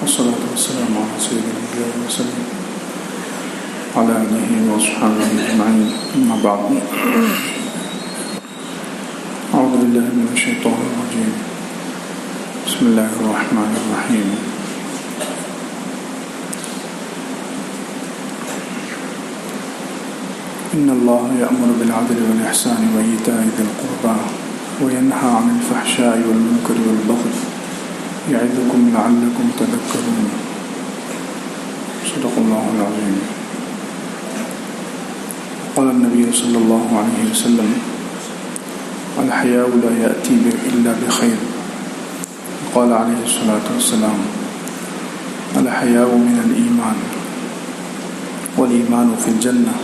والصلاة والسلام على سيد الأنبياء والمرسلين وعلى آله وصحبه أجمعين، أما بعد. أعوذ بالله من الشيطان الرجيم. بسم الله الرحمن الرحيم. إن الله يأمر بالعدل والإحسان وإيتاء ذي القربى وينهى عن الفحشاء والمنكر والبغي يعظكم لعلكم تذكرون. صدق الله العظيم. قال النبي صلى الله عليه وسلم: الحياء لا يأتي إلا بخير. قال عليه الصلاة والسلام: الحياء من الإيمان والإيمان في الجنة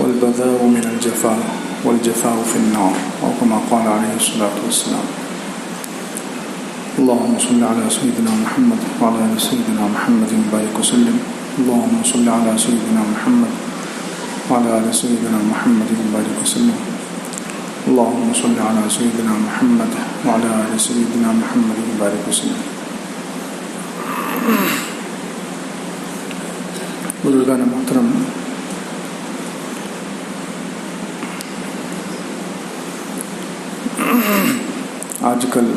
والبذاء من الجفاء والجفاء في النار، أو كما قال عليه الصلاة والسلام. اللهم صل على سيدنا محمد وعلى آل سيدنا محمد وبارك وسلم. اللهم صل على سيدنا محمد وعلى آل سيدنا محمد وبارك وسلم. اللهم صل على سيدنا محمد وعلى آل سيدنا محمد وبارك وسلم. بزرگان محترم، آج کل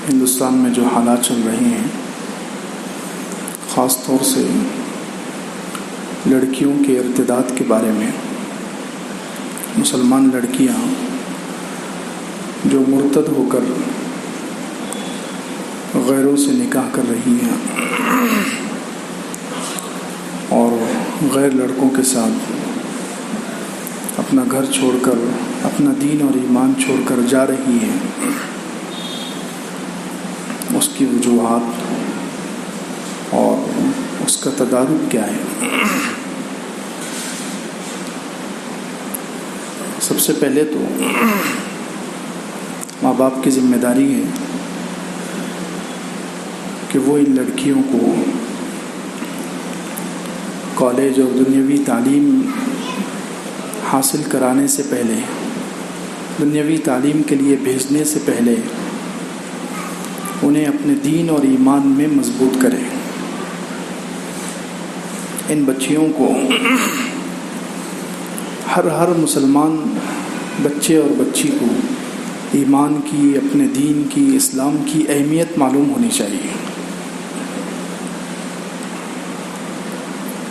ہندوستان میں جو حالات چل رہے ہیں، خاص طور سے لڑکیوں کے ارتداد کے بارے میں، مسلمان لڑکیاں جو مرتد ہو کر غیروں سے نکاح کر رہی ہیں اور غیر لڑکوں کے ساتھ اپنا گھر چھوڑ کر، اپنا دین اور ایمان چھوڑ کر جا رہی ہیں، اس کی وجوہات اور اس کا تدارک کیا ہے؟ سب سے پہلے تو ماں باپ کی ذمہ داری ہے کہ وہ ان لڑکیوں کو کالج اور دنیاوی تعلیم حاصل کرانے سے پہلے، دنیاوی تعلیم کے لیے بھیجنے سے پہلے انہیں اپنے دین اور ایمان میں مضبوط کرے. ان بچیوں کو ہر مسلمان بچے اور بچی کو ایمان کی، اپنے دین کی، اسلام کی اہمیت معلوم ہونی چاہیے.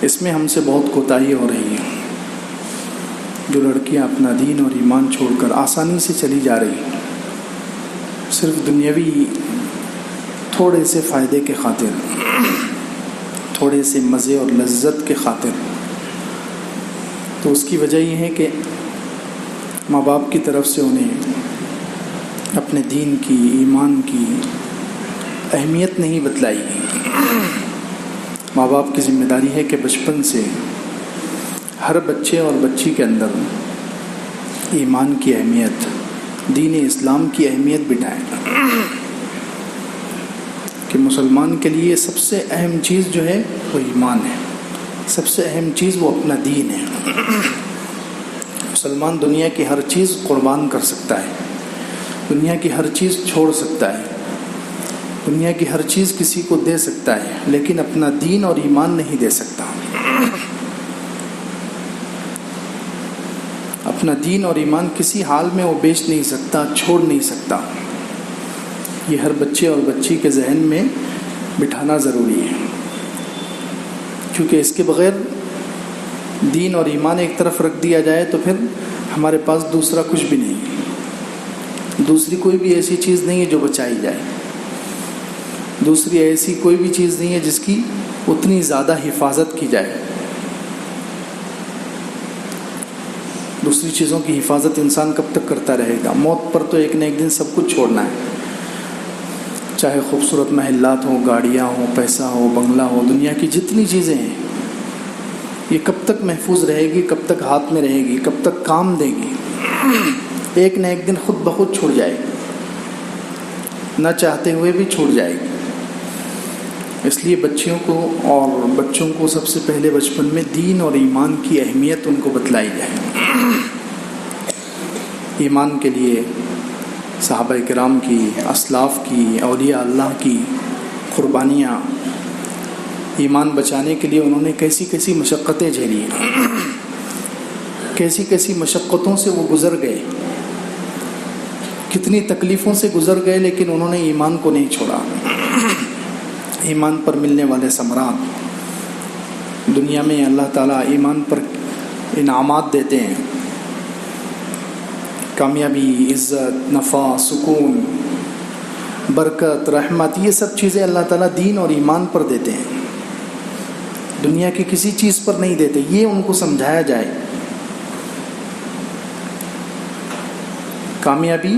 اس میں ہم سے بہت کوتاہی ہو رہی ہے. جو لڑکیاں اپنا دین اور ایمان چھوڑ کر آسانی سے چلی جا رہی ہیں، صرف دنیاوی تھوڑے سے فائدے کے خاطر، تھوڑے سے مزے اور لذت کے خاطر، تو اس کی وجہ یہ ہے کہ ماں باپ کی طرف سے انہیں اپنے دین کی، ایمان کی اہمیت نہیں بتلائی گئی. ماں باپ کی ذمہ داری ہے کہ بچپن سے ہر بچے اور بچی کے اندر ایمان کی اہمیت، دین اسلام کی اہمیت بٹھائیں کہ مسلمان کے لیے سب سے اہم چیز جو ہے وہ ایمان ہے، سب سے اہم چیز وہ اپنا دین ہے. مسلمان دنیا کی ہر چیز قربان کر سکتا ہے، دنیا کی ہر چیز چھوڑ سکتا ہے، دنیا کی ہر چیز کسی کو دے سکتا ہے، لیکن اپنا دین اور ایمان نہیں دے سکتا. اپنا دین اور ایمان کسی حال میں وہ بیچ نہیں سکتا، چھوڑ نہیں سکتا. یہ ہر بچے اور بچی کے ذہن میں بٹھانا ضروری ہے، کیونکہ اس کے بغیر دین اور ایمان ایک طرف رکھ دیا جائے تو پھر ہمارے پاس دوسرا کچھ بھی نہیں ہے، دوسری کوئی بھی ایسی چیز نہیں ہے جو بچائی جائے، دوسری ایسی کوئی بھی چیز نہیں ہے جس کی اتنی زیادہ حفاظت کی جائے. دوسری چیزوں کی حفاظت انسان کب تک کرتا رہے گا؟ موت پر تو ایک نہ ایک دن سب کچھ چھوڑنا ہے، چاہے خوبصورت محلات ہوں، گاڑیاں ہوں، پیسہ ہو، بنگلہ ہو، دنیا کی جتنی چیزیں ہیں، یہ کب تک محفوظ رہے گی، کب تک ہاتھ میں رہے گی، کب تک کام دے گی؟ ایک نہ ایک دن خود بخود چھوڑ جائے گی، نہ چاہتے ہوئے بھی چھوڑ جائے گی. اس لیے بچیوں کو اور بچوں کو سب سے پہلے بچپن میں دین اور ایمان کی اہمیت ان کو بتلائی جائے. ایمان کے لیے صحابہ کرام کی، اسلاف کی، اولیاء اللہ کی قربانیاں، ایمان بچانے کے لیے انہوں نے کیسی کیسی مشقتیں جھیلی، کیسی کیسی مشقتوں سے وہ گزر گئے، کتنی تکلیفوں سے گزر گئے، لیکن انہوں نے ایمان کو نہیں چھوڑا۔ ایمان پر ملنے والے ثمرات، دنیا میں اللہ تعالیٰ ایمان پر انعامات دیتے ہیں، کامیابی، عزت، نفع، سکون، برکت، رحمت، یہ سب چیزیں اللہ تعالیٰ دین اور ایمان پر دیتے ہیں، دنیا کی کسی چیز پر نہیں دیتے۔ یہ ان کو سمجھایا جائے۔ کامیابی،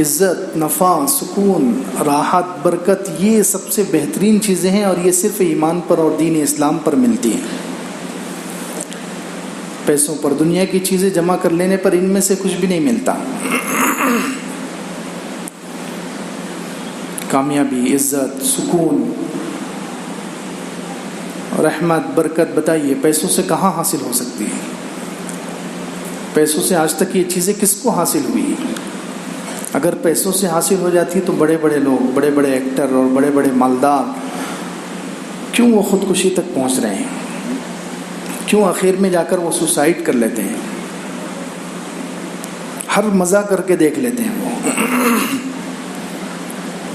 عزت، نفع، سکون، راحت، برکت، یہ سب سے بہترین چیزیں ہیں، اور یہ صرف ایمان پر اور دین اسلام پر ملتی ہیں۔ پیسوں پر، دنیا کی چیزیں جمع کر لینے پر ان میں سے کچھ بھی نہیں ملتا۔ کامیابی، عزت، سکون، رحمت، برکت، بتائیے پیسوں سے کہاں حاصل ہو سکتی ہے؟ پیسوں سے آج تک یہ چیزیں کس کو حاصل ہوئی؟ اگر پیسوں سے حاصل ہو جاتی تو بڑے بڑے لوگ، بڑے بڑے ایکٹر اور بڑے بڑے مالدار کیوں وہ خودکشی تک پہنچ رہے ہیں؟ کیوں آخر میں جا کر وہ سوسائڈ کر لیتے ہیں؟ ہر مزہ کر کے دیکھ لیتے ہیں وہ۔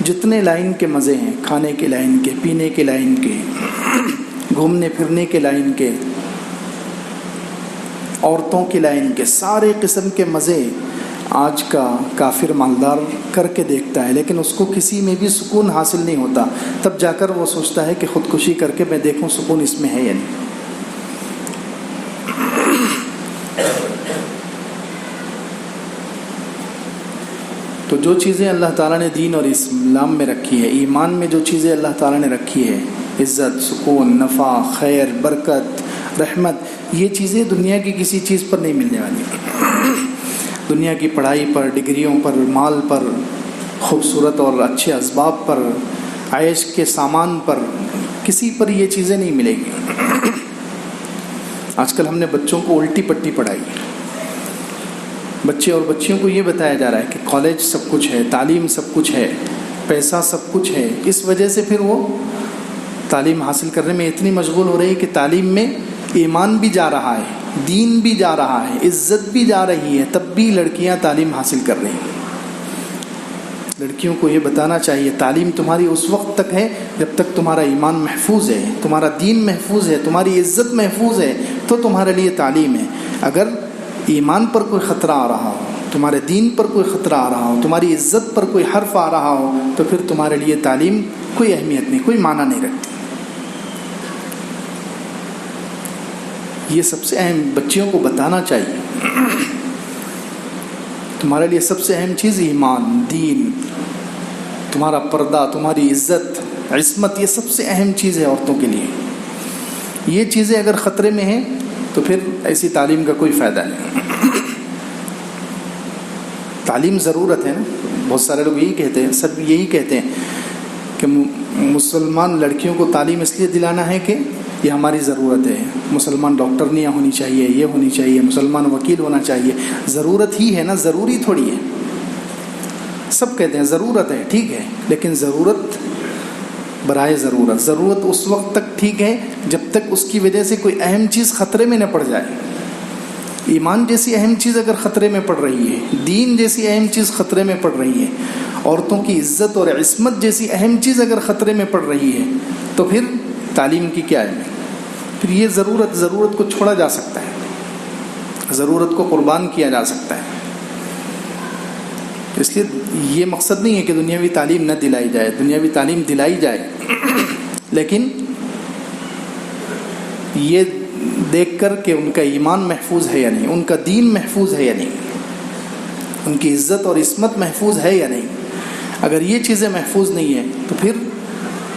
جتنے لائن کے مزے ہیں، کھانے کے لائن کے، پینے کے لائن کے، گھومنے پھرنے کے لائن کے، عورتوں کی لائن کے، سارے قسم کے مزے آج کا کافر مالدار کر کے دیکھتا ہے، لیکن اس کو کسی میں بھی سکون حاصل نہیں ہوتا۔ تب جا کر وہ سوچتا ہے کہ خودکشی کر کے میں دیکھوں سکون اس میں ہے یا نہیں۔ تو جو چیزیں اللہ تعالیٰ نے دین اور اسلام میں رکھی ہے، ایمان میں جو چیزیں اللہ تعالیٰ نے رکھی ہے، عزت، سکون، نفع، خیر، برکت، رحمت، یہ چیزیں دنیا کی کسی چیز پر نہیں ملنے والی۔ دنیا کی پڑھائی پر، ڈگریوں پر، مال پر، خوبصورت اور اچھے اسباب پر، عیش کے سامان پر، کسی پر یہ چیزیں نہیں ملیں گی۔ آج کل ہم نے بچوں کو الٹی پٹی پڑھائی، بچے اور بچیوں کو یہ بتایا جا رہا ہے کہ کالج سب کچھ ہے، تعلیم سب کچھ ہے، پیسہ سب کچھ ہے۔ اس وجہ سے پھر وہ تعلیم حاصل کرنے میں اتنی مشغول ہو رہی ہے کہ تعلیم میں ایمان بھی جا رہا ہے، دین بھی جا رہا ہے، عزت بھی جا رہی ہے، تب بھی لڑکیاں تعلیم حاصل کر رہی ہیں۔ لڑکیوں کو یہ بتانا چاہیے تعلیم تمہاری اس وقت تک ہے جب تک تمہارا ایمان محفوظ ہے، تمہارا دین محفوظ ہے، تمہاری عزت محفوظ ہے، تو تمہارے لیے تعلیم ہے۔ اگر ایمان پر کوئی خطرہ آ رہا ہو، تمہارے دین پر کوئی خطرہ آ رہا ہو، تمہاری عزت پر کوئی حرف آ رہا ہو، تو پھر تمہارے لیے تعلیم کوئی اہمیت نہیں، کوئی معنی نہیں رکھتی۔ یہ سب سے اہم بچیوں کو بتانا چاہیے۔ تمہارے لیے سب سے اہم چیز ایمان، دین، تمہارا پردہ، تمہاری عزت، عصمت، یہ سب سے اہم چیز ہے عورتوں کے لیے۔ یہ چیزیں اگر خطرے میں ہیں تو پھر ایسی تعلیم کا کوئی فائدہ نہیں۔ تعلیم ضرورت ہے نا، بہت سارے لوگ یہی کہتے ہیں، سب یہی کہتے ہیں کہ مسلمان لڑکیوں کو تعلیم اس لیے دلانا ہے کہ یہ ہماری ضرورت ہے، مسلمان ڈاکٹرنیاں ہونی چاہیے، یہ ہونی چاہیے، مسلمان وکیل ہونا چاہیے۔ ضرورت ہی ہے نا، ضروری تھوڑی ہے۔ سب کہتے ہیں ضرورت ہے، ٹھیک ہے، لیکن ضرورت برائے ضرورت، ضرورت اس وقت تک ٹھیک ہے جب تک اس کی وجہ سے کوئی اہم چیز خطرے میں نہ پڑ جائے۔ ایمان جیسی اہم چیز اگر خطرے میں پڑ رہی ہے، دین جیسی اہم چیز خطرے میں پڑ رہی ہے، عورتوں کی عزت اور عصمت جیسی اہم چیز اگر خطرے میں پڑ رہی ہے، تو پھر تعلیم کی کیا اہمیت؟ پھر یہ ضرورت کو چھوڑا جا سکتا ہے، ضرورت کو قربان کیا جا سکتا ہے۔ اس لیے یہ مقصد نہیں ہے کہ دنیاوی تعلیم نہ دلائی جائے، دنیاوی تعلیم دلائی جائے، لیکن یہ دیکھ کر کہ ان کا ایمان محفوظ ہے یا نہیں، ان کا دین محفوظ ہے یا نہیں، ان کی عزت اور عصمت محفوظ ہے یا نہیں۔ اگر یہ چیزیں محفوظ نہیں ہیں تو پھر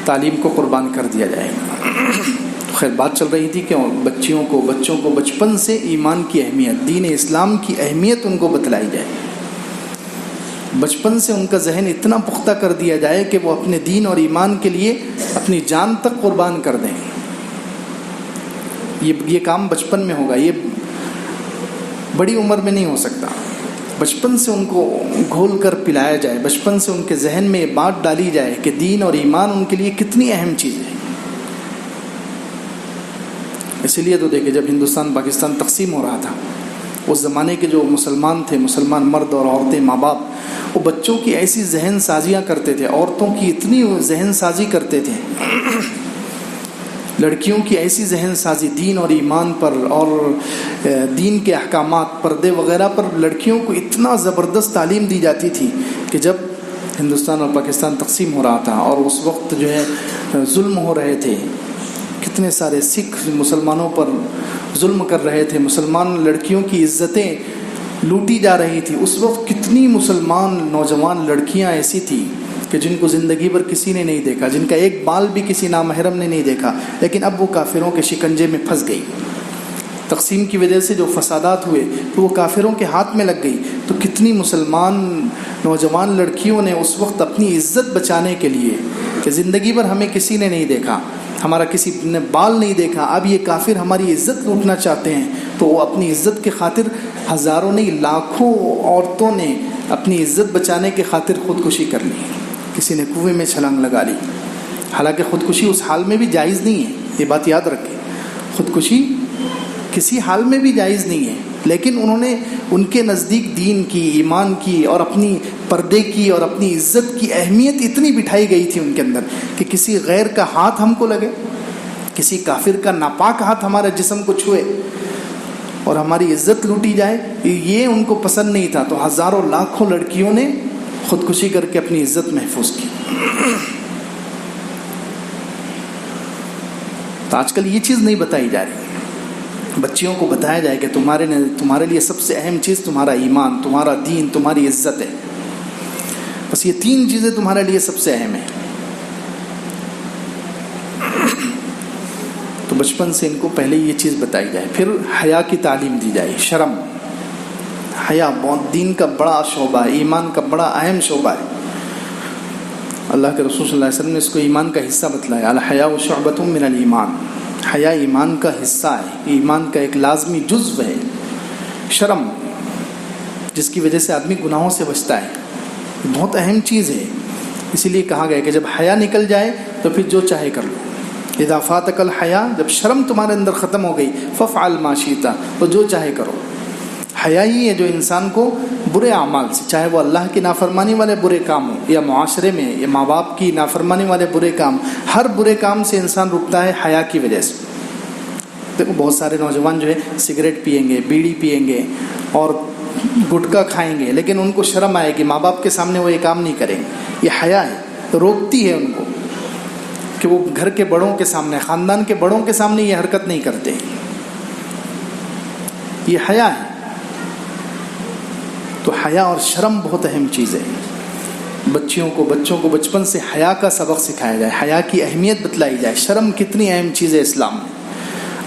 تعلیم کو قربان کر دیا جائے گا۔ خیر، بات چل رہی تھی کہ بچوں کو بچپن سے ایمان کی اہمیت، دین اسلام کی اہمیت ان کو بتلائی جائے، بچپن سے ان کا ذہن اتنا پختہ کر دیا جائے کہ وہ اپنے دین اور ایمان کے لیے اپنی جان تک قربان کر دیں۔ یہ کام بچپن میں ہوگا، یہ بڑی عمر میں نہیں ہو سکتا۔ بچپن سے ان کو گھول کر پلایا جائے، بچپن سے ان کے ذہن میں بات ڈالی جائے کہ دین اور ایمان ان کے لیے کتنی اہم چیز ہے۔ اسی لیے تو دیکھیں، جب ہندوستان پاکستان تقسیم ہو رہا تھا، اس زمانے کے جو مسلمان تھے، مسلمان مرد اور عورتیں، ماں باپ، وہ بچوں کی ایسی ذہن سازیاں کرتے تھے، عورتوں کی اتنی ذہن سازی کرتے تھے، لڑکیوں کی ایسی ذہن سازی دین اور ایمان پر اور دین کے احکامات، پردے وغیرہ پر لڑکیوں کو اتنا زبردست تعلیم دی جاتی تھی کہ جب ہندوستان اور پاکستان تقسیم ہو رہا تھا اور اس وقت جو ہے ظلم ہو رہے تھے، کتنے سارے سکھ مسلمانوں پر ظلم کر رہے تھے، مسلمان لڑکیوں کی عزتیں لوٹی جا رہی تھی، اس وقت کتنی مسلمان نوجوان لڑکیاں ایسی تھیں کہ جن کو زندگی بھر کسی نے نہیں دیکھا، جن کا ایک بال بھی کسی نامحرم نے نہیں دیکھا، لیکن اب وہ کافروں کے شکنجے میں پھنس گئی۔ تقسیم کی وجہ سے جو فسادات ہوئے تو وہ کافروں کے ہاتھ میں لگ گئی، تو کتنی مسلمان نوجوان لڑکیوں نے اس وقت اپنی عزت بچانے کے لیے کہ زندگی بھر ہمیں کسی نے نہیں دیکھا، ہمارا کسی نے بال نہیں دیکھا، اب یہ کافر ہماری عزت لوٹنا چاہتے ہیں، تو وہ اپنی عزت کی خاطر ہزاروں نہیں لاکھوں عورتوں نے اپنی عزت بچانے کی خاطر خودکشی کر لی، کسی نے کنویں میں چھلانگ لگا لی۔ حالانکہ خودکشی اس حال میں بھی جائز نہیں ہے، یہ بات یاد رکھیں، خودکشی کسی حال میں بھی جائز نہیں ہے، لیکن انہوں نے ان کے نزدیک دین کی، ایمان کی اور اپنی پردے کی اور اپنی عزت کی اہمیت اتنی بٹھائی گئی تھی ان کے اندر کہ کسی غیر کا ہاتھ ہم کو لگے، کسی کافر کا ناپاک ہاتھ ہمارے جسم کو چھوئے اور ہماری عزت لوٹی جائے، یہ ان کو پسند نہیں تھا، تو ہزاروں لاکھوں لڑکیوں نے خودکشی کر کے اپنی عزت محفوظ کی۔ تو آج کل یہ چیز نہیں بتائی جا رہی، بچیوں کو بتایا جائے کہ تمہارے لیے سب سے اہم چیز تمہارا ایمان، تمہارا دین، تمہاری عزت ہے، بس یہ 3 چیزیں تمہارے لیے سب سے اہم ہیں۔ تو بچپن سے ان کو پہلے یہ چیز بتائی جائے، پھر حیا کی تعلیم دی جائے، شرم، حیا بہت دین کا بڑا شعبہ ہے، ایمان کا بڑا اہم شعبہ ہے۔ اللہ کے رسول صلی اللہ علیہ وسلم نے اس کو ایمان کا حصہ بتلایا، الحیاء شعبۃ من الایمان، حیا ایمان کا حصہ ہے، ایمان کا ایک لازمی جزو ہے۔ شرم، جس کی وجہ سے آدمی گناہوں سے بچتا ہے، بہت اہم چیز ہے، اسی لیے کہا گیا کہ جب حیا نکل جائے تو پھر جو چاہے کر لو، اذا فاتک الحیا، جب شرم تمہارے اندر ختم ہو گئی، فافعل ما شئت، تو جو چاہے کرو۔ حیا ہی ہے جو انسان کو برے اعمال سے، چاہے وہ اللہ کی نافرمانی والے برے کام ہوں یا معاشرے میں یا ماں باپ کی نافرمانی والے برے کام، ہر برے کام سے انسان رکتا ہے حیا کی وجہ سے۔ دیکھو بہت سارے نوجوان جو ہے سگریٹ پئیں گے، بیڑی پئیں گے اور گٹکا کھائیں گے، لیکن ان کو شرم آئے گی، ماں باپ کے سامنے وہ یہ کام نہیں کریں گے، یہ حیا ہے، تو روکتی ہے ان کو کہ وہ گھر کے بڑوں کے سامنے، خاندان کے بڑوں کے سامنے یہ حرکت نہیں کرتے، یہ حیا ہے۔ تو حیا اور شرم بہت اہم چیز ہے، بچوں کو بچپن سے حیا کا سبق سکھایا جائے، حیا کی اہمیت بتلائی جائے، شرم کتنی اہم چیز ہے اسلام میں۔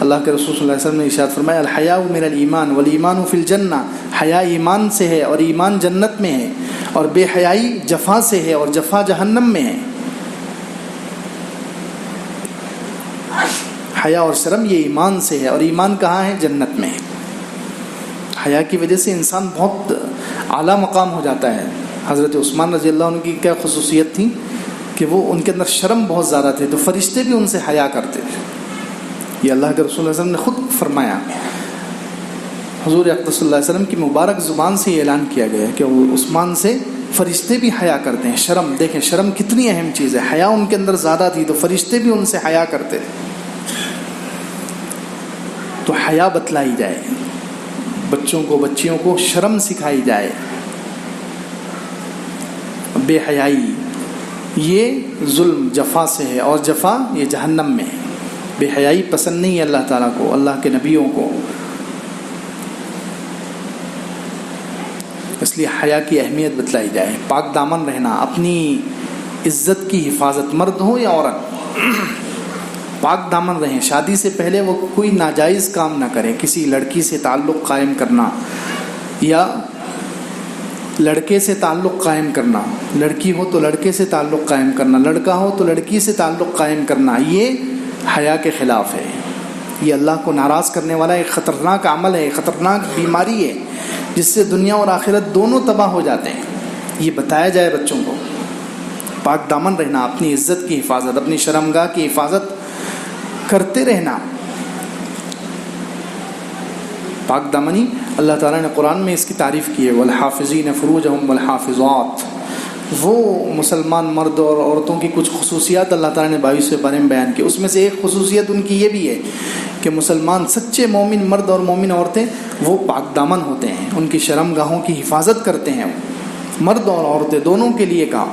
اللہ کے رسول صلی اللہ علیہ وسلم نے ارشاد فرمایا، الحیاء من الایمان والایمان فی الجنہ، حیا ایمان سے ہے اور ایمان جنت میں ہے، اور بے حیائی جفا سے ہے اور جفا جہنم میں ہے۔ حیا اور شرم یہ ایمان سے ہے، اور ایمان کہاں ہے؟ جنت میں ہے۔ حیا کی وجہ سے انسان بہت اعلیٰ مقام ہو جاتا ہے۔ حضرت عثمان رضی اللہ عنہ کی کیا خصوصیت تھی کہ وہ ان کے اندر شرم بہت زیادہ تھے، تو فرشتے بھی ان سے حیا کرتے تھے۔ یہ اللہ کے رسول صلی اللہ علیہ وسلم نے خود فرمایا، حضور اقدس صلی اللہ علیہ وسلم کی مبارک زبان سے یہ اعلان کیا گیا کہ وہ عثمان سے فرشتے بھی حیا کرتے ہیں۔ شرم، دیکھیں شرم کتنی اہم چیز ہے، حیا ان کے اندر زیادہ تھی تو فرشتے بھی ان سے حیا کرتے تھے۔ تو حیا بتلائی جائے، بچیوں کو شرم سکھائی جائے، بے حیائی یہ ظلم جفا سے ہے، اور جفا یہ جہنم میں ہے۔ بے حیائی پسند نہیں ہے اللہ تعالیٰ کو، اللہ کے نبیوں کو، اس لیے حیا کی اہمیت بتلائی جائے، پاک دامن رہنا، اپنی عزت کی حفاظت، مرد ہو یا عورت، پاک دامن رہیں، شادی سے پہلے وہ کوئی ناجائز کام نہ کریں، کسی لڑکی سے تعلق قائم کرنا یا لڑکے سے تعلق قائم کرنا، لڑکی ہو تو لڑکے سے تعلق قائم کرنا، لڑکا ہو تو لڑکی سے تعلق قائم کرنا، یہ حیا کے خلاف ہے، یہ اللہ کو ناراض کرنے والا ایک خطرناک عمل ہے، خطرناک بیماری ہے جس سے دنیا اور آخرت دونوں تباہ ہو جاتے ہیں. یہ بتایا جائے بچوں کو. پاک دامن رہنا، اپنی عزت کی حفاظت، اپنی شرمگاہ کی حفاظت کرتے رہنا. پاک دامنی اللہ تعالیٰ نے قرآن میں اس کی تعریف کی ہے. والحافظین فروجہم والحافظات. وہ مسلمان مرد اور عورتوں کی کچھ خصوصیات اللہ تعالیٰ نے 22 بارے میں بیان کی. اس میں سے ایک خصوصیت ان کی یہ بھی ہے کہ مسلمان سچے مومن مرد اور مومن عورتیں وہ پاک دامن ہوتے ہیں، ان کی شرم گاہوں کی حفاظت کرتے ہیں. مرد اور عورتیں دونوں کے لیے کام.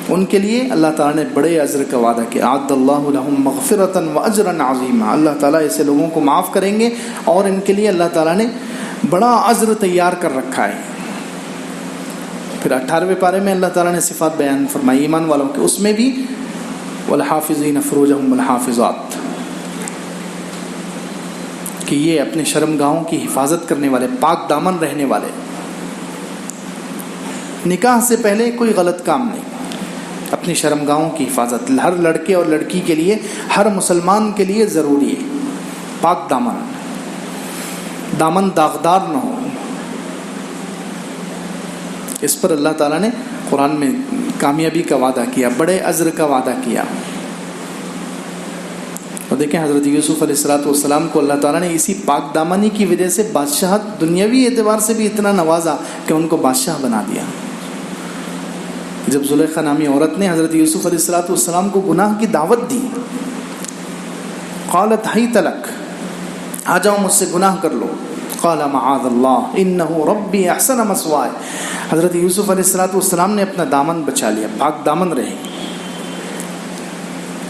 ان کے لیے اللہ تعالیٰ نے بڑے اجر کا وعدہ کیا. اعد اللہ لہم مغفرۃ واجرا عظیما. اللہ تعالیٰ ایسے لوگوں کو معاف کریں گے اور ان کے لیے اللہ تعالیٰ نے بڑا اجر تیار کر رکھا ہے. پھر 18ویں پارے میں اللہ تعالیٰ نے صفات بیان فرمائی ایمان والوں کے. اس میں بھی والحافظین فروجہم والحافظات کہ یہ اپنے شرمگاہوں کی حفاظت کرنے والے، پاک دامن رہنے والے. نکاح سے پہلے کوئی غلط کام نہیں. اپنی شرمگاہوں کی حفاظت ہر لڑکے اور لڑکی کے لیے، ہر مسلمان کے لیے ضروری ہے. پاک دامن، دامن داغدار نہ ہو. اس پر اللہ تعالیٰ نے قرآن میں کامیابی کا وعدہ کیا، بڑے اجر کا وعدہ کیا. اور دیکھیں حضرت یوسف علیہ السلام کو اللہ تعالیٰ نے اسی پاک دامنی کی وجہ سے بادشاہت دنیاوی اعتبار سے بھی اتنا نوازا کہ ان کو بادشاہ بنا دیا. جب زلیخا نامی عورت نے حضرت یوسف علیہ السلام کو گناہ کی دعوت دی، قالت حیت لک، آ جاؤ مجھ سے گناہ کر لو. قال معاذ اللہ انہ ربی احسن مثوائے. حضرت یوسف علیہ السلام نے اپنا دامن بچا لیا، پاک دامن رہے.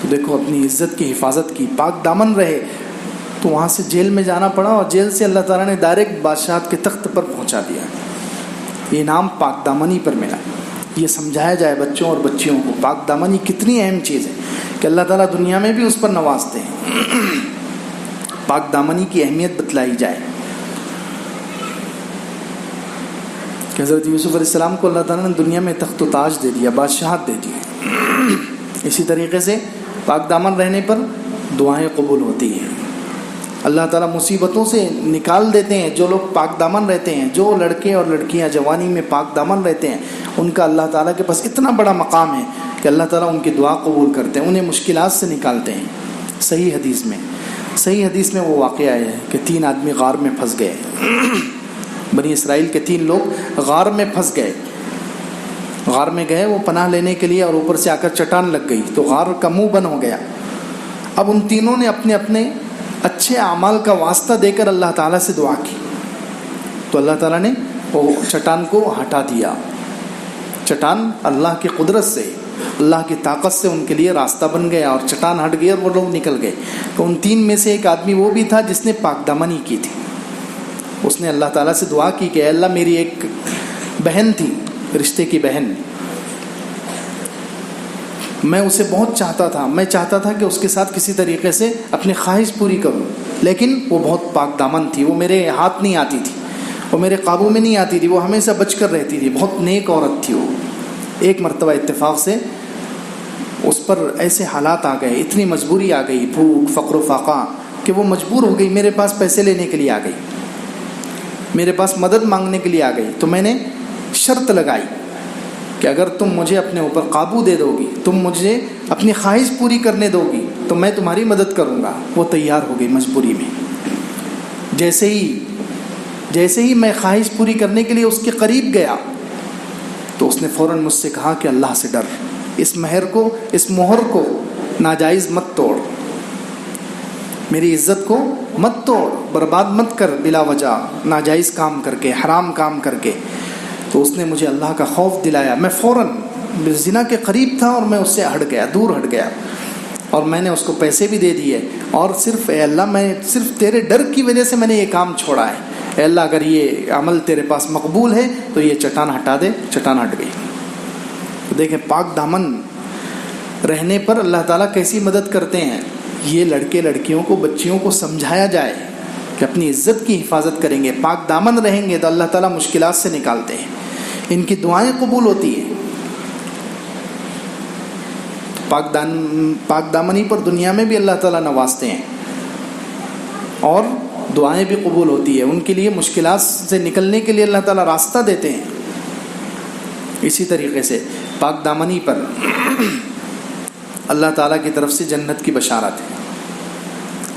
تو دیکھو اپنی عزت کی حفاظت کی، پاک دامن رہے. تو وہاں سے جیل میں جانا پڑا اور جیل سے اللہ تعالیٰ نے ڈائریکٹ بادشاہت کے تخت پر پہنچا دیا. یہ نام پاک دامنی پر ملا. یہ سمجھایا جائے بچوں اور بچیوں کو پاک دامنی کتنی اہم چیز ہے کہ اللہ تعالیٰ دنیا میں بھی اس پر نوازتے ہیں. پاک دامنی کی اہمیت بتلائی جائے کہ حضرت یوسف علیہ السلام کو اللہ تعالیٰ نے دنیا میں تخت و تاج دے دیا، بادشاہت دے دی. اسی طریقے سے پاک دامن رہنے پر دعائیں قبول ہوتی ہیں. اللہ تعالیٰ مصیبتوں سے نکال دیتے ہیں جو لوگ پاک دامن رہتے ہیں. جو لڑکے اور لڑکیاں جوانی میں پاک دامن رہتے ہیں ان کا اللہ تعالیٰ کے پاس اتنا بڑا مقام ہے کہ اللہ تعالیٰ ان کی دعا قبول کرتے ہیں، انہیں مشکلات سے نکالتے ہیں. صحیح حدیث میں وہ واقعہ ہے کہ 3 آدمی غار میں پھنس گئے. بنی اسرائیل کے 3 لوگ غار میں پھنس گئے. غار میں گئے وہ پناہ لینے کے لیے اور اوپر سے آ کر چٹان لگ گئی تو غار کا منہ بند ہو گیا. اب ان تینوں نے اپنے اپنے اچھے اعمال کا واسطہ دے کر اللہ تعالیٰ سے دعا کی تو اللہ تعالیٰ نے وہ چٹان کو ہٹا دیا. چٹان اللہ کی قدرت سے، اللہ کی طاقت سے ان کے لیے راستہ بن گیا اور چٹان ہٹ گئی اور وہ لوگ نکل گئے. تو ان 3 میں سے ایک آدمی وہ بھی تھا جس نے پاک دامنی کی تھی. اس نے اللہ تعالیٰ سے دعا کی کہ اے اللہ میری ایک بہن تھی، رشتے کی بہن، میں اسے بہت چاہتا تھا، میں چاہتا تھا کہ اس کے ساتھ کسی طریقے سے اپنی خواہش پوری کروں، لیکن وہ بہت پاک دامن تھی، وہ میرے ہاتھ نہیں آتی تھی، وہ میرے قابو میں نہیں آتی تھی، وہ ہمیشہ بچ کر رہتی تھی، بہت نیک عورت تھی وہ. ایک مرتبہ اتفاق سے اس پر ایسے حالات آ گئے، اتنی مجبوری آ گئی، بھوک فقر و فاقہ، کہ وہ مجبور ہو گئی، میرے پاس پیسے لینے کے لیے آ گئی، میرے پاس مدد مانگنے کے لیے آ گئی. تو میں نے شرط لگائی کہ اگر تم مجھے اپنے اوپر قابو دے دو گی، تم مجھے اپنی خواہش پوری کرنے دو گی تو میں تمہاری مدد کروں گا. وہ تیار ہو گئی مجبوری میں. جیسے ہی میں خواہش پوری کرنے کے لیے اس کے قریب گیا تو اس نے فوراً مجھ سے کہا کہ اللہ سے ڈر، اس مہر کو، اس مہر کو ناجائز مت توڑ، میری عزت کو مت توڑ، برباد مت کر بلا وجہ ناجائز کام کر کے، حرام کام کر کے. تو اس نے مجھے اللہ کا خوف دلایا. میں فوراً زنا کے قریب تھا اور میں اس سے ہٹ گیا، دور ہٹ گیا، اور میں نے اس کو پیسے بھی دے دیے اور صرف اے اللہ میں صرف تیرے ڈر کی وجہ سے میں نے یہ کام چھوڑا ہے. اے اللہ اگر یہ عمل تیرے پاس مقبول ہے تو یہ چٹان ہٹا دے. چٹان ہٹ گئی. تو دیکھیں پاک دامن رہنے پر اللہ تعالیٰ کیسی مدد کرتے ہیں. یہ لڑکے لڑکیوں کو، بچیوں کو سمجھایا جائے کہ اپنی عزت کی حفاظت کریں گے، پاک دامن رہیں گے تو اللہ تعالیٰ مشکلات سے نکالتے ہیں، ان کی دعائیں قبول ہوتی ہیں. پاک دامنی پر دنیا میں بھی اللہ تعالیٰ نوازتے ہیں اور دعائیں بھی قبول ہوتی ہیں، ان کے لیے مشکلات سے نکلنے کے لیے اللہ تعالیٰ راستہ دیتے ہیں۔ اسی طریقے سے پاک دامنی پر اللہ تعالیٰ کی طرف سے جنت کی بشارت ہے۔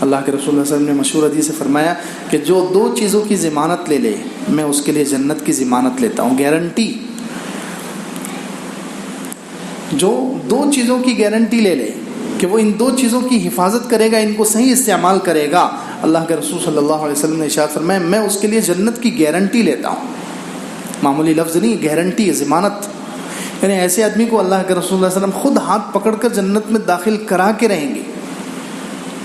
اللہ کے رسول صلی اللہ علیہ وسلم نے مشہور حدیث سے فرمایا کہ جو 2 چیزوں کی ضمانت لے لے میں اس کے لیے جنت کی ضمانت لیتا ہوں، گارنٹی۔ جو 2 چیزوں کی گارنٹی لے لے کہ وہ ان 2 چیزوں کی حفاظت کرے گا، ان کو صحیح استعمال کرے گا، اللہ کے رسول صلی اللہ علیہ وسلم نے ارشاد فرمایا میں اس کے لیے جنت کی گارنٹی لیتا ہوں۔ معمولی لفظ نہیں، گارنٹی، ضمانت۔ یعنی ایسے آدمی کو اللہ کے رسول صلی اللہ علیہ وسلم خود ہاتھ پکڑ کر جنت میں داخل کرا کے رہیں گے۔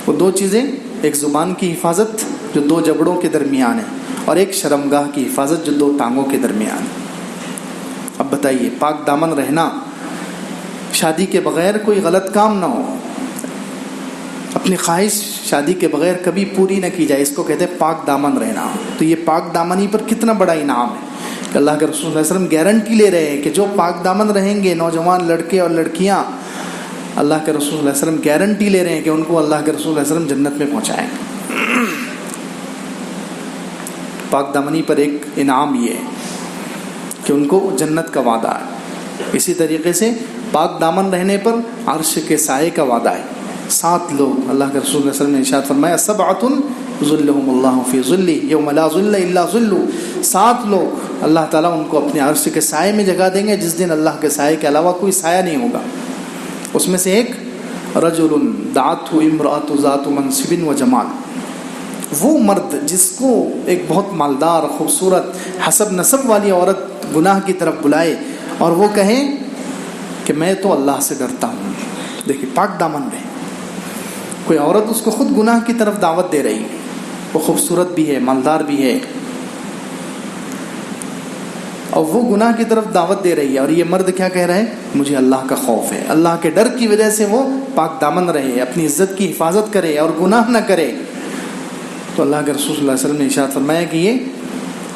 وہ 2 چیزیں، ایک زبان کی حفاظت جو 2 جبڑوں کے درمیان ہے، اور ایک شرمگاہ کی حفاظت جو 2 ٹانگوں کے درمیان ہے۔ اب بتائیے، پاک دامن رہنا، شادی کے بغیر کوئی غلط کام نہ ہو، اپنی خواہش شادی کے بغیر کبھی پوری نہ کی جائے، اس کو کہتے ہیں پاک دامن رہنا۔ تو یہ پاک دامنی پر کتنا بڑا انعام ہے کہ اللہ کے رسول صلی اللہ علیہ وسلم گارنٹی لے رہے ہیں کہ جو پاک دامن رہیں گے، نوجوان لڑکے اور لڑکیاں، اللہ کے رسول صلی اللہ علیہ وسلم گارنٹی لے رہے ہیں کہ ان کو اللہ کے رسول صلی اللہ علیہ وسلم جنت میں پہنچائیں گے۔ پاک دامنی پر ایک انعام یہ ہے کہ ان کو جنت کا وعدہ ہے۔ اسی طریقے سے پاک دامن رہنے پر عرش کے سائے کا وعدہ ہے۔ 7 لوگ، اللہ کے رسول صلی اللہ علیہ وسلم نے ارشاد فرمایا 7 ظلهم اللہ فی ظلہ یوم لا ظل الا ظلہ، 7 لوگ اللہ تعالیٰ ان کو اپنے عرش کے سائے میں جگہ دیں گے جس دن اللہ کے سائے کے علاوہ کوئی سایہ نہیں ہوگا۔ اس میں سے ایک رجل دعته امرأة ذات منصب و جمال، وہ مرد جس کو ایک بہت مالدار، خوبصورت، حسب نسب والی عورت گناہ کی طرف بلائے اور وہ کہے کہ میں تو اللہ سے ڈرتا ہوں۔ دیکھیے پاک دامن رہے، کوئی عورت اس کو خود گناہ کی طرف دعوت دے رہی ہے، وہ خوبصورت بھی ہے، مالدار بھی ہے، اور وہ گناہ کی طرف دعوت دے رہی ہے، اور یہ مرد کیا کہہ رہا ہے؟ مجھے اللہ کا خوف ہے، اللہ کے ڈر کی وجہ سے وہ پاک دامن رہے، اپنی عزت کی حفاظت کرے اور گناہ نہ کرے۔ تو اللہ کے رسول صلی اللہ علیہ وسلم نے ارشاد فرمایا کہ یہ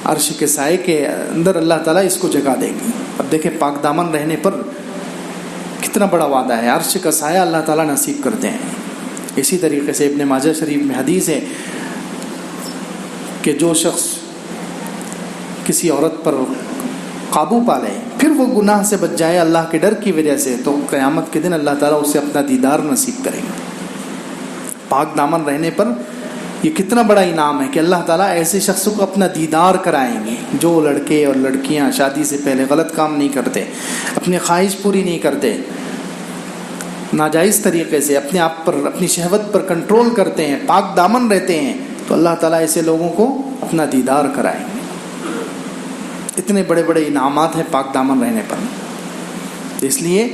عرش کے سائے کے اندر اللہ تعالیٰ اس کو جگہ دے گی۔ اب دیکھیں پاک دامن رہنے پر کتنا بڑا وعدہ ہے، عرش کا سایہ اللہ تعالیٰ نصیب کرتے ہیں۔ اسی طریقے سے ابن ماجہ شریف میں حدیث ہے کہ جو شخص کسی عورت پر قابو پا لے پھر وہ گناہ سے بچ جائے اللہ کے ڈر کی وجہ سے، تو قیامت کے دن اللہ تعالیٰ اسے اپنا دیدار نصیب کریں گے۔ پاک دامن رہنے پر یہ کتنا بڑا انعام ہے کہ اللہ تعالیٰ ایسے شخص کو اپنا دیدار کرائیں گے جو لڑکے اور لڑکیاں شادی سے پہلے غلط کام نہیں کرتے، اپنی خواہش پوری نہیں کرتے، ناجائز طریقے سے اپنے آپ پر، اپنی شہوت پر کنٹرول کرتے ہیں، پاک دامن رہتے ہیں، تو اللہ تعالیٰ ایسے لوگوں کو اپنا دیدار کرائیں گے۔ اتنے بڑے بڑے انعامات ہیں پاک دامن رہنے پر۔ اس لیے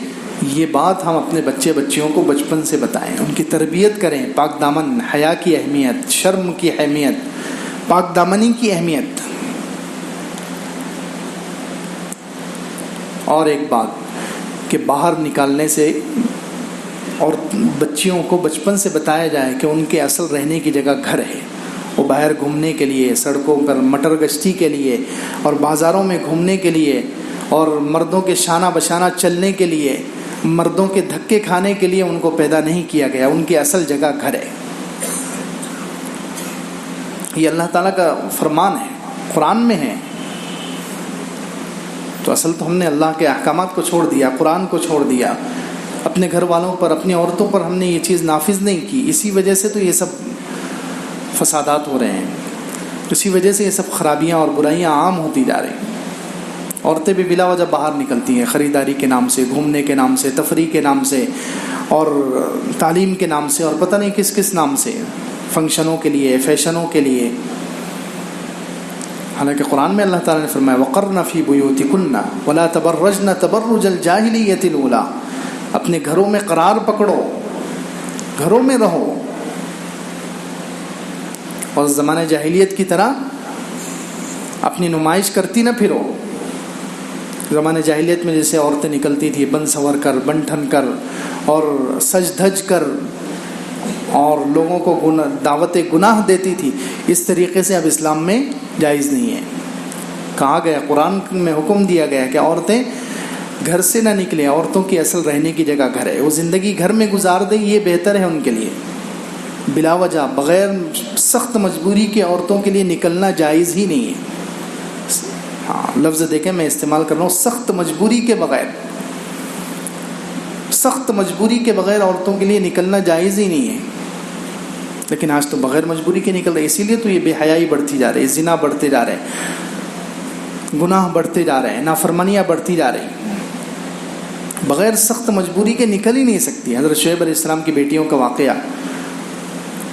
یہ بات ہم اپنے بچیوں کو بچپن سے بتائیں، ان کی تربیت کریں، پاک دامن، حیا کی اہمیت، شرم کی اہمیت، پاک دامنی کی اہمیت۔ اور ایک بات کہ باہر نکالنے سے اور بچیوں کو بچپن سے بتایا جائے کہ ان کے اصل رہنے کی جگہ گھر ہے، وہ باہر گھومنے کے لیے، سڑکوں پر مٹر گشتی کے لیے اور بازاروں میں گھومنے کے لیے اور مردوں کے شانہ بشانہ چلنے کے لیے، مردوں کے دھکے کھانے کے لیے ان کو پیدا نہیں کیا گیا، ان کی اصل جگہ گھر ہے۔ یہ اللہ تعالیٰ کا فرمان ہے، قرآن میں ہے۔ تو اصل تو ہم نے اللہ کے احکامات کو چھوڑ دیا، قرآن کو چھوڑ دیا، اپنے گھر والوں پر، اپنی عورتوں پر ہم نے یہ چیز نافذ نہیں کی، اسی وجہ سے تو یہ سب فسادات ہو رہے ہیں، اسی وجہ سے یہ سب خرابیاں اور برائیاں عام ہوتی جا رہی ہیں۔ عورتیں بھی بلا وجہ باہر نکلتی ہیں، خریداری کے نام سے، گھومنے کے نام سے، تفریح کے نام سے، اور تعلیم کے نام سے، اور پتہ نہیں کس کس نام سے، فنکشنوں کے لیے، فیشنوں کے لیے۔ حالانکہ قرآن میں اللہ تعالیٰ نے فرمایا وَقَرْنَ فِي بُيُوتِكُنَّ وَلَا تَبَرَّجْنَ تَبَرُّجَ الْجَاهِلِيَّةِ الْأُولَىٰ، اپنے گھروں میں قرار پکڑو، گھروں میں رہو، اور زمانہ جاہلیت کی طرح اپنی نمائش کرتی نہ پھرو۔ زمانہ جاہلیت میں جیسے عورتیں نکلتی تھی بن سنور کر، بن ٹھن کر اور سج دھج کر، اور لوگوں کو دعوت گناہ دیتی تھی، اس طریقے سے اب اسلام میں جائز نہیں ہے۔ کہا گیا، قرآن میں حکم دیا گیا کہ عورتیں گھر سے نہ نکلیں، عورتوں کی اصل رہنے کی جگہ گھر ہے، وہ زندگی گھر میں گزار دیں، یہ بہتر ہے ان کے لیے۔ بلا وجہ بغیر سخت مجبوری کے عورتوں کے لیے نکلنا جائز ہی نہیں ہے. ہاں لفظ دیکھیں میں استعمال کر رہا ہوں، سخت مجبوری کے بغیر. سخت مجبوری کے بغیر عورتوں کے لیے نکلنا جائز ہی نہیں ہے. لیکن آج تو بغیر مجبوری کے نکل رہے، اسی لیے تو یہ بے حیائی بڑھتی جا رہی ہے، زنا بڑھتے جا رہے ہیں، گناہ بڑھتے جا رہے ہیں، نافرمانیاں بڑھتی جا رہی ہیں. بغیر سخت مجبوری کے نکل ہی نہیں سکتی. حضرت شعیب علیہ السلام کی بیٹیوں کا واقعہ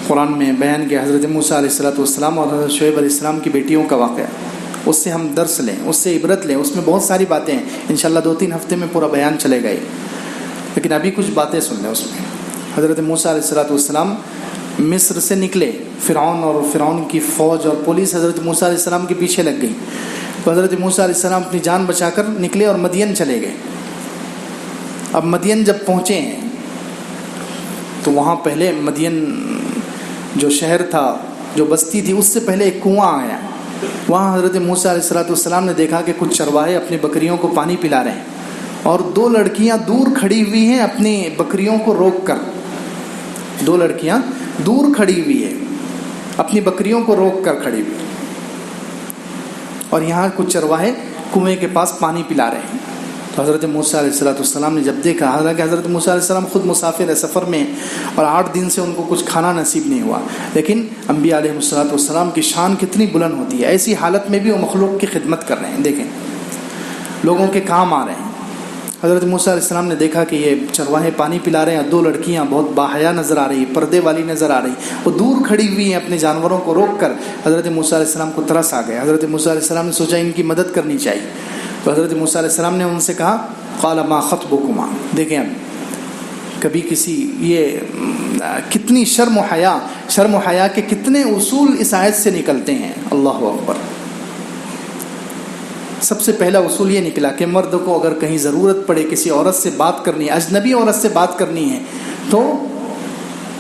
قرآن میں بیان کیا. حضرت موسیٰ علیہ السلام اور حضرت شعیب علیہ السلام کی بیٹیوں کا واقعہ، اس سے ہم درس لیں، اس سے عبرت لیں. اس میں بہت ساری باتیں ہیں، انشاءاللہ 2-3 ہفتے میں پورا بیان چلے گا، لیکن ابھی کچھ باتیں سن لیں. اس میں حضرت موسیٰ علیہ السلام مصر سے نکلے، فرعون اور فرعون کی فوج اور پولیس حضرت موسیٰ علیہ السلام کے پیچھے لگ گئی. تو حضرت موسیٰ علیہ السلام اپنی جان بچا کر نکلے اور مدین چلے گئے. اب مدین جب پہنچے ہیں تو وہاں پہلے مدین جو شہر تھا، جو بستی تھی، اس سے پہلے ایک کنواں آیا. وہاں حضرت موسیٰ علیہ السلام نے دیکھا کہ کچھ چرواہے اپنی بکریوں کو پانی پلا رہے ہیں اور 2 لڑکیاں دور کھڑی ہوئی ہیں اپنی بکریوں کو روک کر. 2 لڑکیاں دور کھڑی ہوئی ہیں اپنی بکریوں کو روک کر کھڑی ہوئی، اور یہاں کچھ چرواہے کنویں کے پاس پانی پلا رہے ہیں. تو حضرت موسیٰ علیہ السلام نے جب دیکھا، حالانکہ حضرت موسیٰ علیہ السلام خود مسافر ہے، سفر میں، اور 8 دن سے ان کو کچھ کھانا نصیب نہیں ہوا، لیکن انبیاء علیہ السلام کی شان کتنی بلند ہوتی ہے. ایسی حالت میں بھی وہ مخلوق کی خدمت کر رہے ہیں، دیکھیں لوگوں کے کام آ رہے ہیں. حضرت موسیٰ علیہ السلام نے دیکھا کہ یہ چرواہے پانی پلا رہے ہیں، 2 لڑکیاں بہت باحیا نظر آ رہی، پردے والی نظر آ رہی، وہ دور کھڑی ہوئی ہیں اپنے جانوروں کو روک کر. حضرت موسیٰ علیہ السلام کو ترس آ گیا. حضرت موسیٰ علیہ السلام نے سوچا ان کی مدد کرنی چاہیے. تو حضرت موسیٰ علیہ السلام نے ان سے کہا قال ما خطبکما. دیکھیں اب کبھی کسی، یہ کتنی شرم و حیا کے کتنے اصول اس آیت سے نکلتے ہیں. اللہ اکبر. سب سے پہلا اصول یہ نکلا کہ مرد کو اگر کہیں ضرورت پڑے کسی عورت سے بات کرنی ہے، اجنبی عورت سے بات کرنی ہے، تو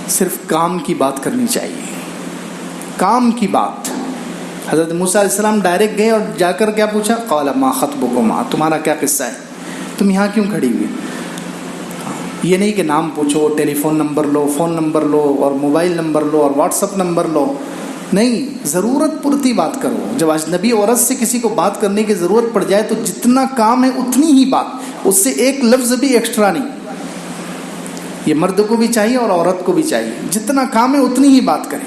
صرف کام کی بات کرنی چاہیے، کام کی بات. حضرت موسیٰ علیہ السلام ڈائریکٹ گئے اور جا کر کیا پوچھا؟ قال ما خطبکما، تمہارا کیا قصہ ہے، تم یہاں کیوں کھڑی ہوئی؟ یہ نہیں کہ نام پوچھو، ٹیلی فون نمبر لو، فون نمبر لو، اور موبائل نمبر لو، اور واٹس اپ نمبر لو. نہیں، ضرورت پرتی بات کرو. جب اجنبی عورت سے کسی کو بات کرنے کی ضرورت پڑ جائے تو جتنا کام ہے اتنی ہی بات، اس سے ایک لفظ بھی ایکسٹرا نہیں. یہ مرد کو بھی چاہیے اور عورت کو بھی چاہیے، جتنا کام ہے اتنی ہی بات کریں.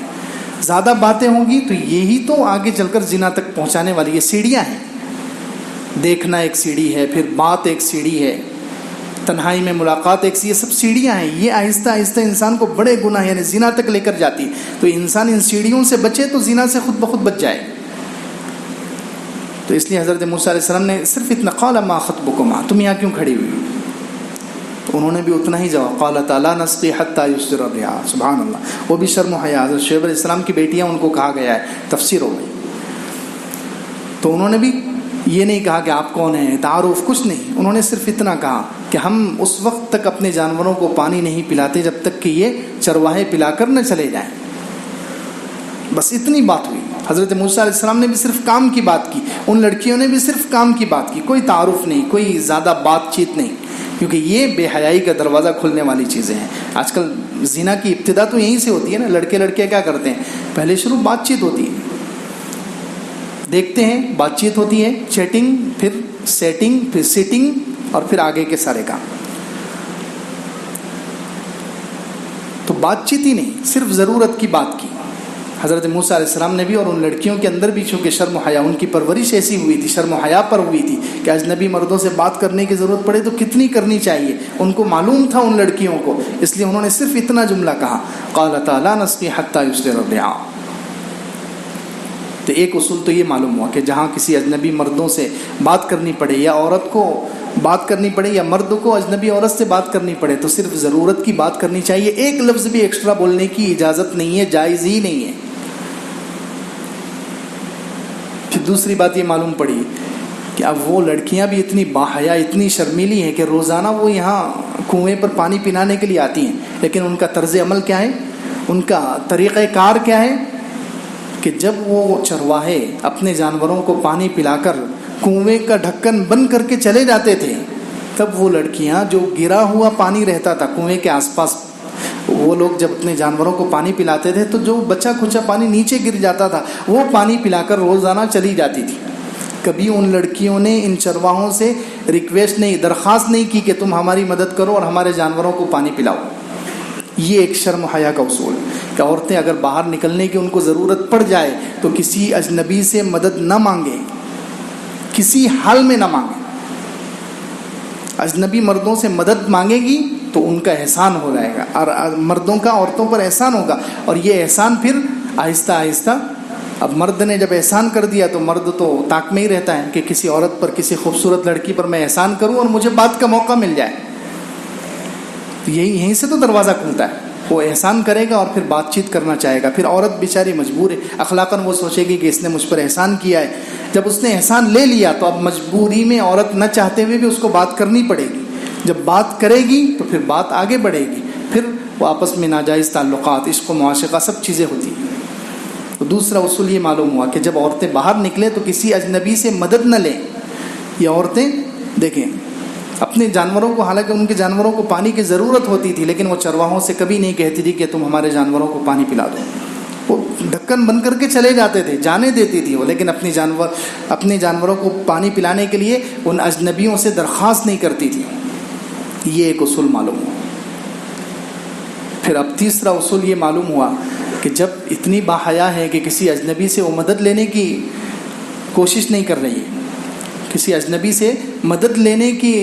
زیادہ باتیں ہوں گی تو یہی تو آگے چل کر زنا تک پہنچانے والی. یہ سیڑھیاں ہیں، دیکھنا ایک سیڑھی ہے، پھر بات ایک سیڑھی ہے، تنہائی میں ملاقات ایک، یہ سب سیڑھیاں ہیں. یہ آہستہ آہستہ انسان کو بڑے گناہ یعنی زنا تک لے کر جاتی. تو انسان ان سیڑھیوں سے بچے تو زنا سے خود بخود بچ جائے. تو اس لیے حضرت موسیٰ علیہ السلام نے صرف اتنا قال ما خطبکما، تم یہاں کیوں کھڑی ہوئی؟ تو انہوں نے بھی اتنا ہی جواب، قالتا لا نسقی حتی یصدر الرعاء. سبحان اللہ. وہ بھی شرم و حیا. حضرت شعیب علیہ السلام کی بیٹیاں ان کو کہا گیا ہے، تفسیر ہو گئی. تو انہوں نے بھی یہ نہیں کہا کہ آپ کون ہیں، تعارف کچھ نہیں. انہوں نے صرف اتنا کہا کہ ہم اس وقت تک اپنے جانوروں کو پانی نہیں پلاتے جب تک کہ یہ چرواہے پلا کر نہ چلے جائیں. بس اتنی بات ہوئی. حضرت موسیٰ علیہ السلام نے بھی صرف کام کی بات کی، ان لڑکیوں نے بھی صرف کام کی بات کی. کوئی تعارف نہیں، کوئی زیادہ بات چیت نہیں، کیونکہ یہ بے حیائی کا دروازہ کھلنے والی چیزیں ہیں. آج کل زنا کی ابتدا تو یہیں سے ہوتی ہے نا. لڑکے لڑکیاں کیا کرتے ہیں؟ پہلے شروع بات چیت ہوتی ہے، دیکھتے ہیں، بات چیت ہوتی ہے، چیٹنگ، پھر سیٹنگ، پھر سیٹنگ، اور پھر آگے کے سارے کام. تو بات چیت ہی نہیں، صرف ضرورت کی بات کی. حضرت موسیٰ علیہ السلام نے بھی، اور ان لڑکیوں کے اندر بھی چونکہ شرم و حیا، ان کی پرورش ایسی ہوئی تھی، شرم و حیا پر ہوئی تھی کہ اجنبی مردوں سے بات کرنے کی ضرورت پڑے تو کتنی کرنی چاہیے. ان کو معلوم تھا ان لڑکیوں کو، اس لیے انہوں نے صرف اتنا جملہ کہا، قالتا لا نسقی حتی یصدر الرعاء. تو ایک اصول تو یہ معلوم ہوا کہ جہاں کسی اجنبی مردوں سے بات کرنی پڑے، یا عورت کو بات کرنی پڑے، یا مرد کو اجنبی عورت سے بات کرنی پڑے، تو صرف ضرورت کی بات کرنی چاہیے. ایک لفظ بھی ایکسٹرا بولنے کی اجازت نہیں ہے، جائز ہی نہیں ہے. پھر دوسری بات یہ معلوم پڑی کہ اب وہ لڑکیاں بھی اتنی باحیا، اتنی شرمیلی ہیں کہ روزانہ وہ یہاں کنویں پر پانی پلانے کے لیے آتی ہیں، لیکن ان کا طرز عمل کیا ہے، ان کا طریقہ کار کیا ہے کہ جب وہ چرواہے اپنے جانوروں کو پانی پلا کر کنویں کا ڈھکن بند کر کے چلے جاتے تھے، تب وہ لڑکیاں جو گرا ہوا پانی رہتا تھا کنویں کے آس پاس، وہ لوگ جب اپنے جانوروں کو پانی پلاتے تھے تو جو بچہ کھچا پانی نیچے گر جاتا تھا وہ پانی پلا کر روزانہ چلی جاتی تھی. کبھی ان لڑکیوں نے ان چرواہوں سے ریکویسٹ نہیں، درخواست نہیں کی کہ تم ہماری مدد کرو اور ہمارے جانوروں کو پانی پلاؤ. یہ ایک شرم و حیا کا اصول کہ عورتیں اگر باہر نکلنے کی ان کو ضرورت پڑ جائے تو کسی اجنبی سے مدد نہ مانگیں، کسی حال میں نہ مانگیں. اجنبی مردوں سے مدد مانگے گی تو ان کا احسان ہو جائے گا، اور مردوں کا عورتوں پر احسان ہوگا، اور یہ احسان پھر آہستہ آہستہ، اب مرد نے جب احسان کر دیا تو مرد تو طاق میں ہی رہتا ہے کہ کسی عورت پر، کسی خوبصورت لڑکی پر میں احسان کروں اور مجھے بات کا موقع مل جائے. یہیں سے تو دروازہ کھلتا ہے. وہ احسان کرے گا اور پھر بات چیت کرنا چاہے گا. پھر عورت بیچاری مجبور ہے، اخلاقاً وہ سوچے گی کہ اس نے مجھ پر احسان کیا ہے. جب اس نے احسان لے لیا تو اب مجبوری میں عورت نہ چاہتے ہوئے بھی اس کو بات کرنی پڑے گی. جب بات کرے گی تو پھر بات آگے بڑھے گی، پھر وہ آپس میں ناجائز تعلقات، عشق و معاشقہ سب چیزیں ہوتی ہیں. تو دوسرا اصول یہ معلوم ہوا کہ جب عورتیں باہر نکلیں تو کسی اجنبی سے مدد نہ لیں. یہ عورتیں دیکھیں اپنے جانوروں کو، حالانکہ ان کے جانوروں کو پانی کی ضرورت ہوتی تھی لیکن وہ چرواہوں سے کبھی نہیں کہتی تھی کہ تم ہمارے جانوروں کو پانی پلا دو. وہ ڈھکن بند کر کے چلے جاتے تھے، جانے دیتی تھی وہ، لیکن اپنے جانوروں کو پانی پلانے کے لیے ان اجنبیوں سے درخواست نہیں کرتی تھی. یہ ایک اصول معلوم ہوا. پھر اب تیسرا اصول یہ معلوم ہوا کہ جب اتنی باحیا ہے کہ کسی اجنبی سے وہ مدد لینے کی کوشش نہیں کر رہی ہے، کسی اجنبی سے مدد لینے کی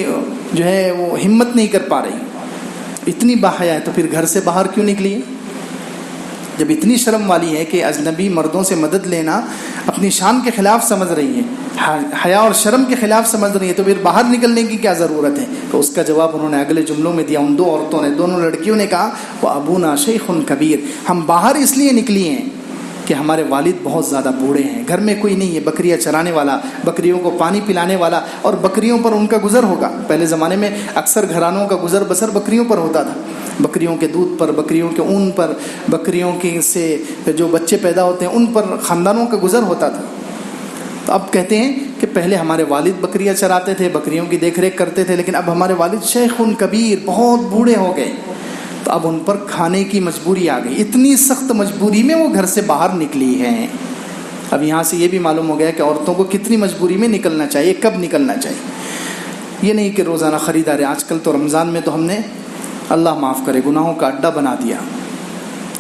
جو ہے وہ ہمت نہیں کر پا رہی، اتنی باحیا ہے، تو پھر گھر سے باہر کیوں نکلی ہے؟ جب اتنی شرم والی ہے کہ اجنبی مردوں سے مدد لینا اپنی شان کے خلاف سمجھ رہی ہے، حیا اور شرم کے خلاف سمجھ رہی ہے، تو پھر باہر نکلنے کی کیا ضرورت ہے؟ تو اس کا جواب انہوں نے اگلے جملوں میں دیا. ان دو عورتوں نے، دونوں لڑکیوں نے کہا وہ ابونا شیخ کبیر، ہم باہر اس لیے نکلی ہیں کہ ہمارے والد بہت زیادہ بوڑھے ہیں، گھر میں کوئی نہیں ہے، بکریاں چرانے والا، بکریوں کو پانی پلانے والا، اور بکریوں پر ان کا گزر ہوگا. پہلے زمانے میں اکثر گھرانوں کا گزر بسر بکریوں پر ہوتا تھا، بکریوں کے دودھ پر، بکریوں کے اون پر، بکریوں کے سے جو بچے پیدا ہوتے ہیں ان پر خاندانوں کا گزر ہوتا تھا. تو اب کہتے ہیں کہ پہلے ہمارے والد بکریاں چراتے تھے، بکریوں کی دیکھ ریکھ کرتے تھے، لیکن اب ہمارے والد شیخ کبیر، بہت بوڑھے ہو گئے، تو اب ان پر کھانے کی مجبوری آ گئی. اتنی سخت مجبوری میں وہ گھر سے باہر نکلی ہیں. اب یہاں سے یہ بھی معلوم ہو گیا کہ عورتوں کو کتنی مجبوری میں نکلنا چاہیے، کب نکلنا چاہیے. یہ نہیں کہ روزانہ خریداری. آج کل تو رمضان میں تو ہم نے، اللہ معاف کرے، گناہوں کا اڈا بنا دیا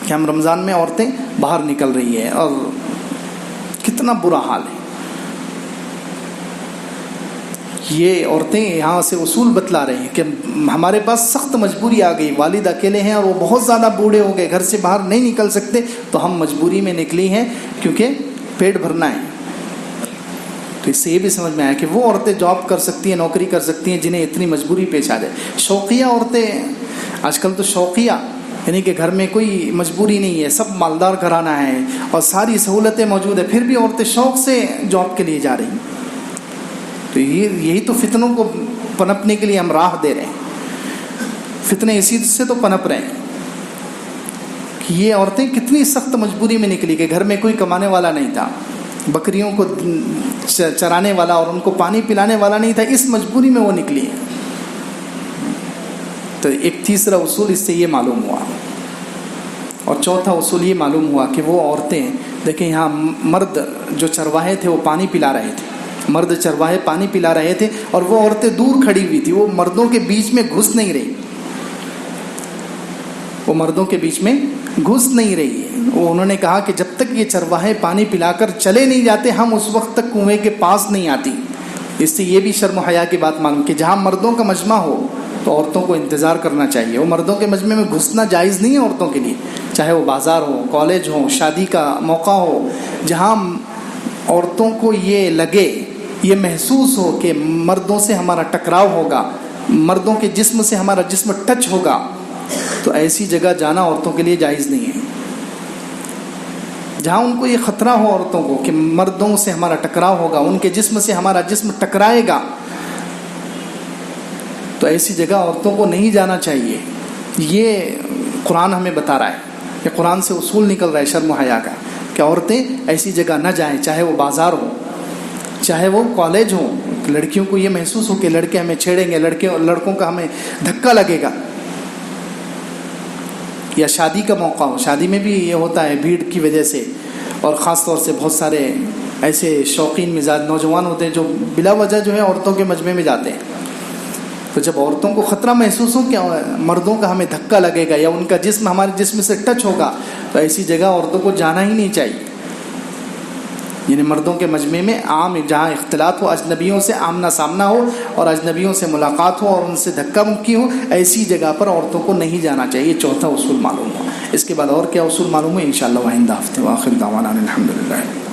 کہ ہم رمضان میں عورتیں باہر نکل رہی ہیں، اور کتنا برا حال ہے. یہ عورتیں یہاں سے اصول بتلا رہے ہیں کہ ہمارے پاس سخت مجبوری آ گئی، والد اکیلے ہیں اور وہ بہت زیادہ بوڑھے ہو گئے، گھر سے باہر نہیں نکل سکتے، تو ہم مجبوری میں نکلی ہیں کیونکہ پیٹ بھرنا ہے. تو اس سے یہ بھی سمجھ میں آیا کہ وہ عورتیں جاب کر سکتی ہیں، نوکری کر سکتی ہیں جنہیں اتنی مجبوری پیش آ جائے. شوقیہ عورتیں، آج کل تو شوقیہ یعنی کہ گھر میں کوئی مجبوری نہیں ہے، سب مالدار گھرانہ ہے اور ساری سہولتیں موجود ہیں، پھر بھی عورتیں شوق سے جاب کے لیے جا رہی ہیں. تو یہی تو فتنوں کو پنپنے کے لیے ہم راہ دے رہے ہیں. فتنے اسی سے تو پنپ رہے ہیں کہ یہ عورتیں کتنی سخت مجبوری میں نکلی کہ گھر میں کوئی کمانے والا نہیں تھا، بکریوں کو چرانے والا اور ان کو پانی پلانے والا نہیں تھا، اس مجبوری میں وہ نکلی ہے. تو ایک تیسرا اصول اس سے یہ معلوم ہوا. اور چوتھا اصول یہ معلوم ہوا کہ وہ عورتیں، دیکھیں یہاں مرد جو چرواہے تھے وہ پانی پلا رہے تھے، مرد چرواہے پانی پلا رہے تھے اور وہ عورتیں دور کھڑی ہوئی تھی، وہ مردوں کے بیچ میں گھس نہیں رہی، وہ مردوں کے بیچ میں گھس نہیں رہی ہے. وہ انہوں نے کہا کہ جب تک یہ چرواہے پانی پلا کر چلے نہیں جاتے ہم اس وقت تک کنویں کے پاس نہیں آتی. اس سے یہ بھی شرم و حیا کی بات معلوم کہ جہاں مردوں کا مجمع ہو تو عورتوں کو انتظار کرنا چاہیے. وہ مردوں کے مجمع میں گھسنا جائز نہیں ہے عورتوں کے لیے، چاہے وہ بازار ہو، کالج ہو، شادی کا موقع ہو، جہاں عورتوں کو یہ لگے، یہ محسوس ہو کہ مردوں سے ہمارا ٹکراؤ ہوگا، مردوں کے جسم سے ہمارا جسم ٹچ ہوگا، تو ایسی جگہ جانا عورتوں کے لیے جائز نہیں ہے. جہاں ان کو یہ خطرہ ہو عورتوں کو کہ مردوں سے ہمارا ٹکراؤ ہوگا، ان کے جسم سے ہمارا جسم ٹکرائے گا، تو ایسی جگہ عورتوں کو نہیں جانا چاہیے. یہ قرآن ہمیں بتا رہا ہے، یہ قرآن سے اصول نکل رہا ہے شرم و حیا کا کہ عورتیں ایسی جگہ نہ جائیں، چاہے وہ بازار ہو، چاہے وہ کالج ہو. لڑکیوں کو یہ محسوس ہو کہ لڑکے ہمیں چھیڑیں گے، لڑکوں کا ہمیں دھکا لگے گا، یا شادی کا موقع ہو، شادی میں بھی یہ ہوتا ہے بھیڑ کی وجہ سے، اور خاص طور سے بہت سارے ایسے شوقین مزاج نوجوان ہوتے ہیں جو بلا وجہ جو ہے عورتوں کے مجمع میں جاتے ہیں. تو جب عورتوں کو خطرہ محسوس ہو کہ مردوں کا ہمیں دھکا لگے گا یا ان کا جسم ہمارے جسم سے ٹچ ہوگا، تو ایسی جگہ عورتوں کو جانا ہی نہیں چاہیے. یعنی مردوں کے مجمع میں عام جہاں اختلاط ہو، اجنبیوں سے آمنا سامنا ہو اور اجنبیوں سے ملاقات ہو اور ان سے دھکا مکی ہو، ایسی جگہ پر عورتوں کو نہیں جانا چاہیے. یہ چوتھا اصول معلوم ہو. اس کے بعد اور کیا اصول معلوم ہے انشاءاللہ آئندہ ہفتے. وآخر دعوانا الحمدللہ.